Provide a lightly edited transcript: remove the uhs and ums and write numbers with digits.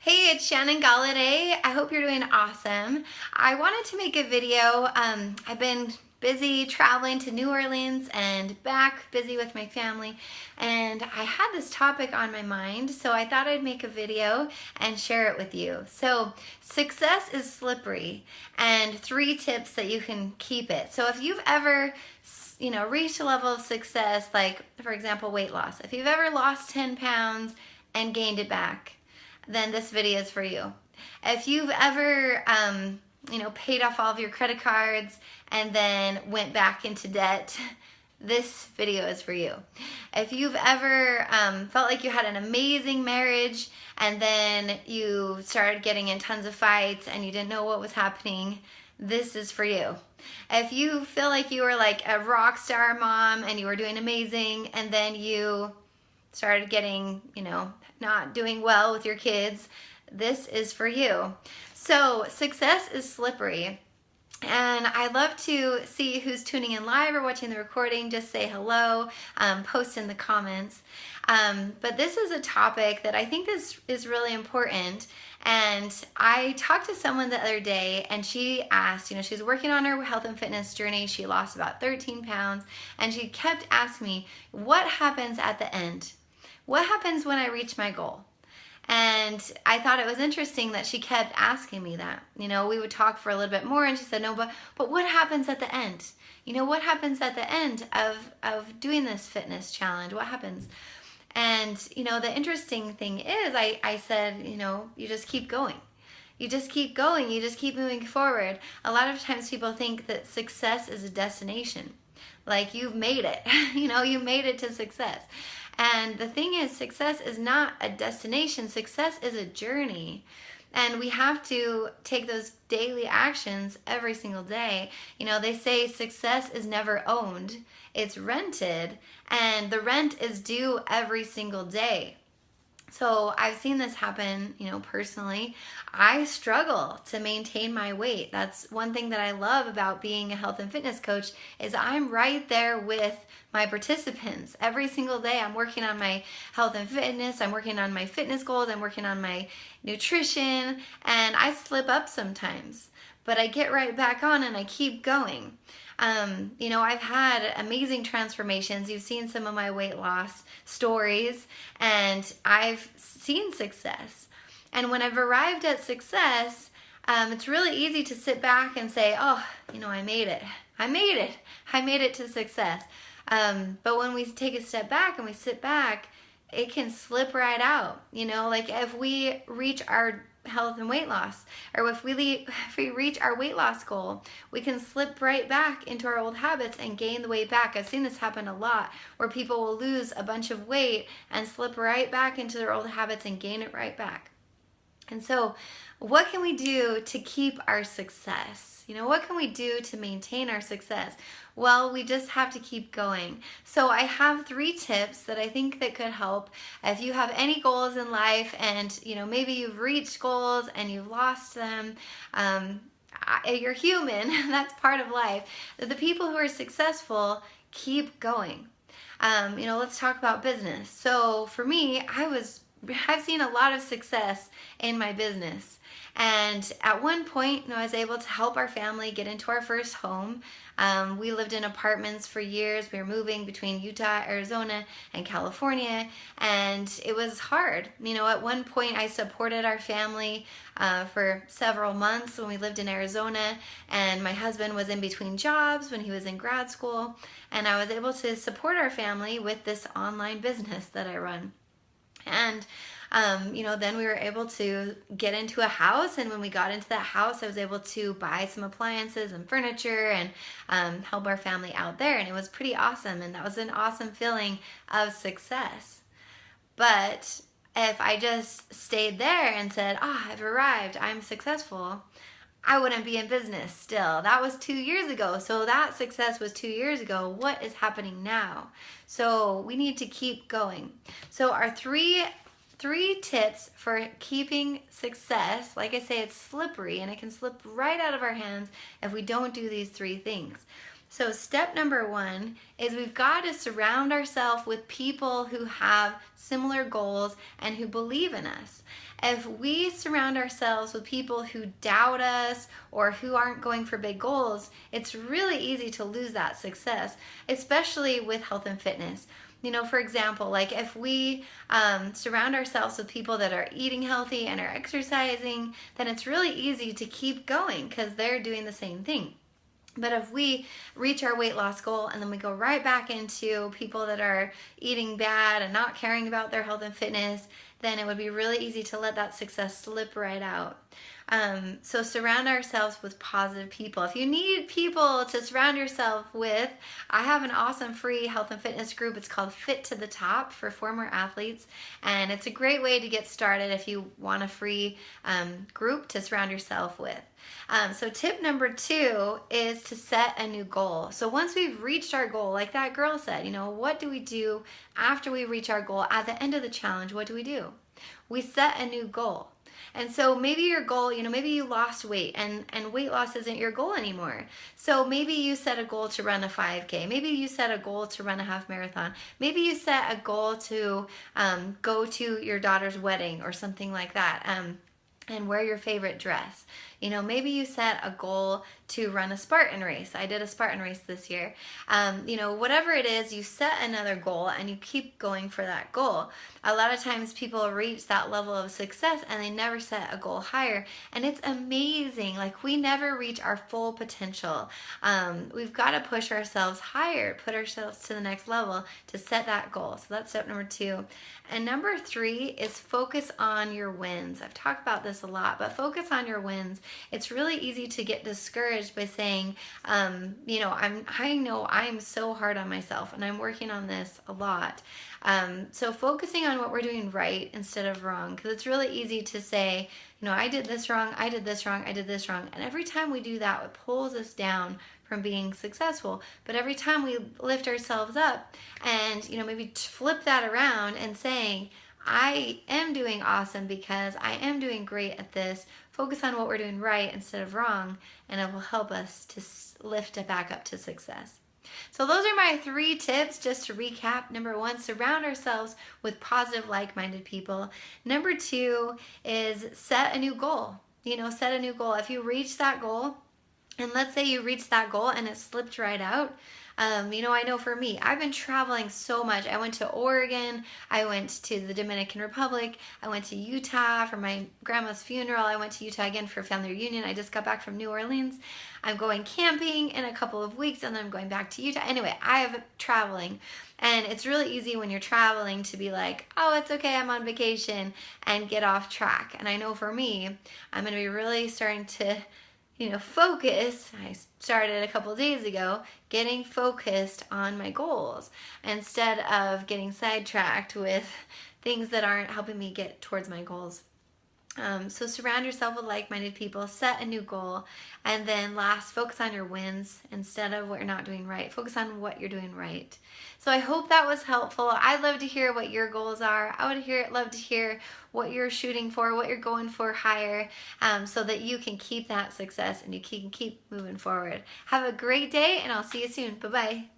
Hey, it's Shannon Galladay. I hope you're doing awesome. I wanted to make a video. I've been busy traveling to New Orleans and back, busy with my family, and I had this topic on my mind, so I thought I'd make a video and share it with you. So, success is slippery, and 3 tips that you can keep it. So if you've ever reached a level of success, like for example, weight loss. If you've ever lost 10 pounds and gained it back, then this video is for you. If you've ever, paid off all of your credit cards and then went back into debt, this video is for you. If you've ever felt like you had an amazing marriage and then you started getting in tons of fights and you didn't know what was happening, this is for you. If you feel like you were like a rock star mom and you were doing amazing and then you started getting, not doing well with your kids, this is for you. So success is slippery. And I love to see who's tuning in live or watching the recording. Just say hello, post in the comments. But this is a topic that I think is really important. And I talked to someone the other day and she asked, she's working on her health and fitness journey. She lost about 13 pounds and she kept asking me, what happens at the end? What happens when I reach my goal? And I thought it was interesting that she kept asking me that. We would talk for a little bit more and she said, no, but what happens at the end? What happens at the end of doing this fitness challenge? What happens? And, the interesting thing is I said, you just keep going. You just keep going. You just keep moving forward. A lot of times people think that success is a destination. Like you've made it, you made it to success. And the thing is, success is not a destination. Success is a journey. And we have to take those daily actions every single day. They say success is never owned. It's rented. And the rent is due every single day. So I've seen this happen, personally. I struggle to maintain my weight. That's one thing that I love about being a health and fitness coach is I'm right there with my participants. Every single day I'm working on my health and fitness, I'm working on my fitness goals, I'm working on my nutrition, and I slip up sometimes. But I get right back on and I keep going. I've had amazing transformations. You've seen some of my weight loss stories, and I've seen success. And when I've arrived at success, it's really easy to sit back and say, oh, I made it. I made it to success. But when we take a step back and we sit back, it can slip right out. Like if we reach our health and weight loss, or if we reach our weight loss goal, we can slip right back into our old habits and gain the weight back. I've seen this happen a lot where people will lose a bunch of weight and slip right back into their old habits and gain it right back. And so what can we do to keep our success? What can we do to maintain our success? Well, we just have to keep going. So I have 3 tips that I think that could help. If you have any goals in life and, maybe you've reached goals and you've lost them, you're human, that's part of life. The people who are successful keep going. Let's talk about business. So for me, I've seen a lot of success in my business. And at one point, I was able to help our family get into our first home. We lived in apartments for years. We were moving between Utah, Arizona, and California, and it was hard. At one point, I supported our family for several months when we lived in Arizona, and my husband was in between jobs when he was in grad school, and I was able to support our family with this online business that I run. And then we were able to get into a house, and when we got into that house, I was able to buy some appliances and furniture and help our family out there, and it was pretty awesome, and that was an awesome feeling of success. But if I just stayed there and said, I've arrived, I'm successful, I wouldn't be in business still. That was 2 years ago. So that success was 2 years ago. What is happening now? So we need to keep going. So our three tips for keeping success, like I say, it's slippery and it can slip right out of our hands if we don't do these 3 things. So step number one is we've got to surround ourselves with people who have similar goals and who believe in us. If we surround ourselves with people who doubt us or who aren't going for big goals, it's really easy to lose that success, especially with health and fitness. For example, like if we surround ourselves with people that are eating healthy and are exercising, then it's really easy to keep going because they're doing the same thing. But if we reach our weight loss goal and then we go right back into people that are eating bad and not caring about their health and fitness, then it would be really easy to let that success slip right out. So surround ourselves with positive people. If you need people to surround yourself with, I have an awesome free health and fitness group. It's called Fit to the Top for former athletes. And it's a great way to get started if you want a free group to surround yourself with. So tip number 2 is to set a new goal. So once we've reached our goal, like that girl said, what do we do after we reach our goal? At the end of the challenge, what do? We set a new goal. And so maybe your goal, maybe you lost weight and weight loss isn't your goal anymore. So maybe you set a goal to run a 5K. Maybe you set a goal to run a half marathon. Maybe you set a goal to go to your daughter's wedding or something like that. And wear your favorite dress. Maybe you set a goal to run a Spartan race. I did a Spartan race this year. Whatever it is, you set another goal and you keep going for that goal. A lot of times people reach that level of success and they never set a goal higher. And it's amazing. Like we never reach our full potential. We've got to push ourselves higher, put ourselves to the next level to set that goal. So that's step number 2. And number 3 is focus on your wins. I've talked about this a lot, but focus on your wins. It's really easy to get discouraged by saying, I know I'm so hard on myself and I'm working on this a lot. So focusing on what we're doing right instead of wrong, because it's really easy to say, I did this wrong, I did this wrong, I did this wrong. And every time we do that, it pulls us down from being successful. But every time we lift ourselves up and, maybe flip that around and saying, I am doing awesome because I am doing great at this. Focus on what we're doing right instead of wrong, and it will help us to lift it back up to success. So those are my 3 tips, just to recap. Number 1, surround ourselves with positive, like-minded people. Number 2 is set a new goal. Set a new goal. If you reach that goal, and let's say you reached that goal and it slipped right out, I know for me, I've been traveling so much. I went to Oregon, I went to the Dominican Republic, I went to Utah for my grandma's funeral, I went to Utah again for a family reunion. I just got back from New Orleans. I'm going camping in a couple of weeks and then I'm going back to Utah. Anyway, I have traveling. And it's really easy when you're traveling to be like, oh, it's okay, I'm on vacation, and get off track. And I know for me, I'm going to be really starting to focus. I started a couple of days ago getting focused on my goals instead of getting sidetracked with things that aren't helping me get towards my goals. So surround yourself with like-minded people, set a new goal, and then last, focus on your wins instead of what you're not doing right. Focus on what you're doing right. So I hope that was helpful. I'd love to hear what your goals are. I would love to hear what you're shooting for, what you're going for higher, so that you can keep that success and you can keep moving forward. Have a great day, and I'll see you soon. Bye-bye.